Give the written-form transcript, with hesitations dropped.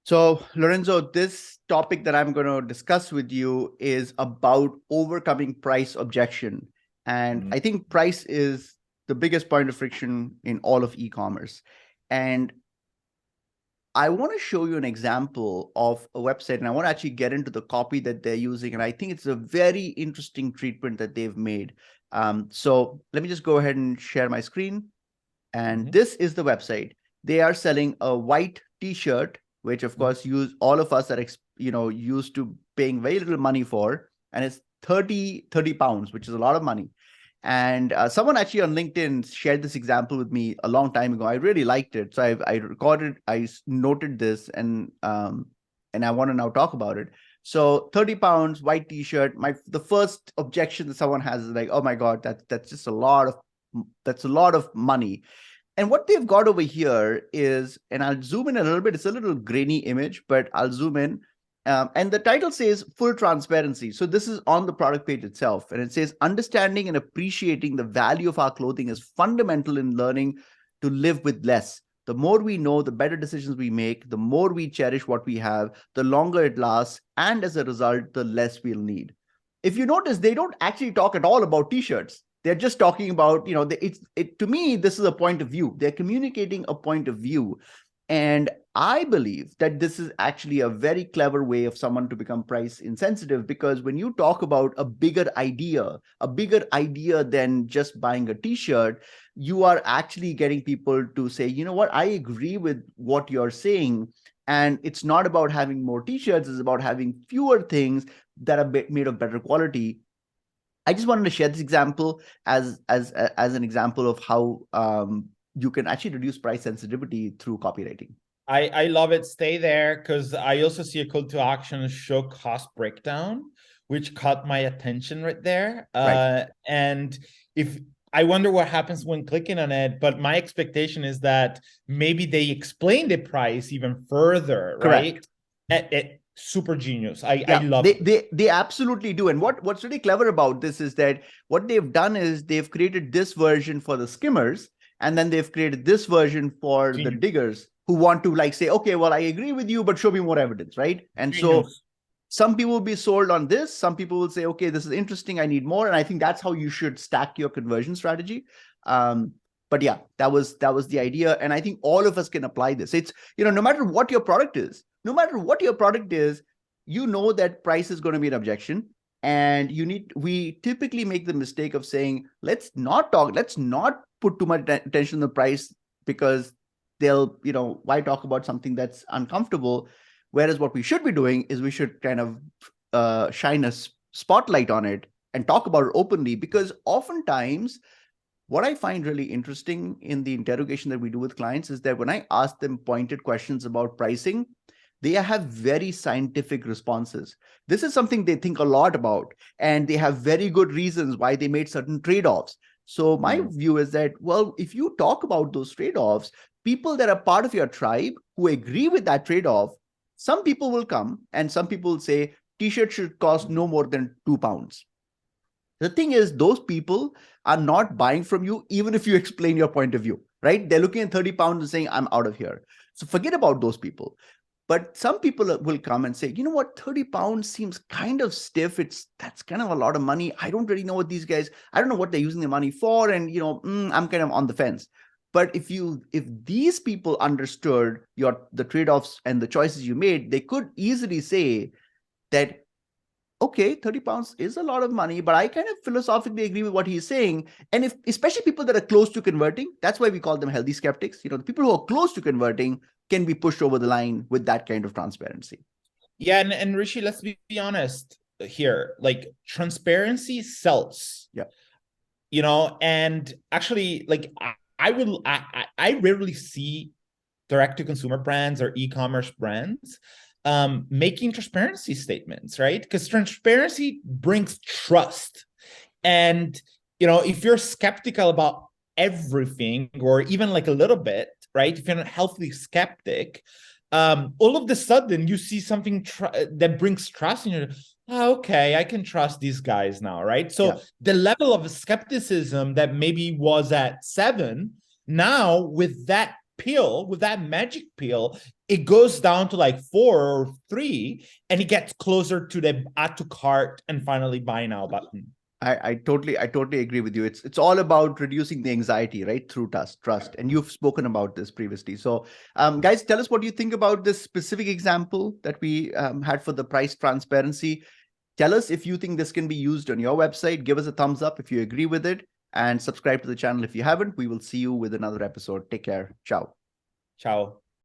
So, Lorenzo, this topic that I'm going to discuss with you is about overcoming price objection. And Mhm. I think price is the biggest point of friction in all of e-commerce. And I want to show you an example of a website, and I want to actually get into the copy that they're using. And I think it's a very interesting treatment that they've made. So let me just go ahead and share my screen. And Mhm. this is the website. They are selling a white t-shirt, which of Mhm. course use all of us are used to paying very little money for, and it's 30 pounds, which is a lot of money. And someone actually on LinkedIn shared this example with me a long time ago. I really liked it, so I recorded, noted this, and I want to now talk about it. So 30 pounds, white t-shirt. The first objection that someone has is like, oh my God, that's just that's a lot of money. And what they've got over here is, and I'll zoom in a little bit, it's a little grainy image, but I'll zoom in. And the title says full transparency. So this is on the product page itself. And it says understanding and appreciating the value of our clothing is fundamental in learning to live with less. The more we know, the better decisions we make, the more we cherish what we have, the longer it lasts. And as a result, the less we'll need. If you notice, they don't actually talk at all about t-shirts. They're just talking about, to me, this is a point of view. They're communicating a point of view. And I believe that this is actually a very clever way of someone to become price insensitive, because when you talk about a bigger idea than just buying a t-shirt, you are actually getting people to say, you know what, I agree with what you're saying. And it's not about having more t-shirts, it's about having fewer things that are made of better quality. I just wanted to share this example as an example of how you can actually reduce price sensitivity through copywriting. I love it. Stay there because I also see a call to action show cost breakdown, which caught my attention right there. Right. And if I wonder what happens when clicking on it, but my expectation is that maybe they explain the price even further, right? Correct. Super genius. I Yeah, love they it. they they absolutely do. And what's really clever about this is that what they've done is they've created this version for the skimmers, and then they've created this version for the Genius. diggers who want to like say, okay, well, I agree with you, but show me more evidence, right? And so Genius. some people will be sold on this. Some people will say, okay, this is interesting, I need more. And I think that's how you should stack your conversion strategy. um, but yeah, that was the idea. And I think all of us can apply this. It's, no matter what your product is, you know that price is going to be an objection. And we typically make the mistake of saying, let's not put too much attention on the price, because they'll, why talk about something that's uncomfortable? Whereas what we should be doing is we should kind of shine a spotlight on it and talk about it openly. Because oftentimes, what I find really interesting in the interrogation that we do with clients is that when I ask them pointed questions about pricing, they have very scientific responses. This is something they think a lot about, and they have very good reasons why they made certain trade-offs. So my Mm. view is that, well, if you talk about those trade-offs, people that are part of your tribe who agree with that trade-off, some people will come and some people will say t-shirt should cost no more than £2. The thing is, those people are not buying from you, even if you explain your point of view, right? They're looking at 30 pounds and saying, I'm out of here. So forget about those people. But some people will come and say, you know what, 30 pounds seems kind of stiff. That's kind of a lot of money. I don't really know what these guys, I don't know what they're using their money for. And, I'm kind of on the fence. But if these people understood the trade-offs and the choices you made, they could easily say that, okay, 30 pounds is a lot of money, but I kind of philosophically agree with what he's saying. And if, especially people that are close to converting, that's why we call them healthy skeptics. The people who are close to converting can be pushed over the line with that kind of transparency. Yeah, and Rishi, let's be honest here. Like transparency sells. Yeah. And actually, like I rarely see direct to consumer brands or e-commerce brands making transparency statements, right? Because transparency brings trust. And if you're skeptical about everything, or even like a little bit, right? If you're not healthy skeptic, all of a sudden you see something that brings trust, and you're, oh, okay, I can trust these guys now, right? Yeah. So the level of skepticism that maybe was at 7, now with that pill, with that magic pill, it goes down to like 4 or 3, and it gets closer to the add to cart and finally buy now button. I totally agree with you. It's all about reducing the anxiety, right? Through trust. And you've spoken about this previously. So, guys, tell us what you think about this specific example that we had for the price transparency. Tell us if you think this can be used on your website. Give us a thumbs up if you agree with it, and subscribe to the channel if you haven't. We will see you with another episode. Take care. Ciao. Ciao.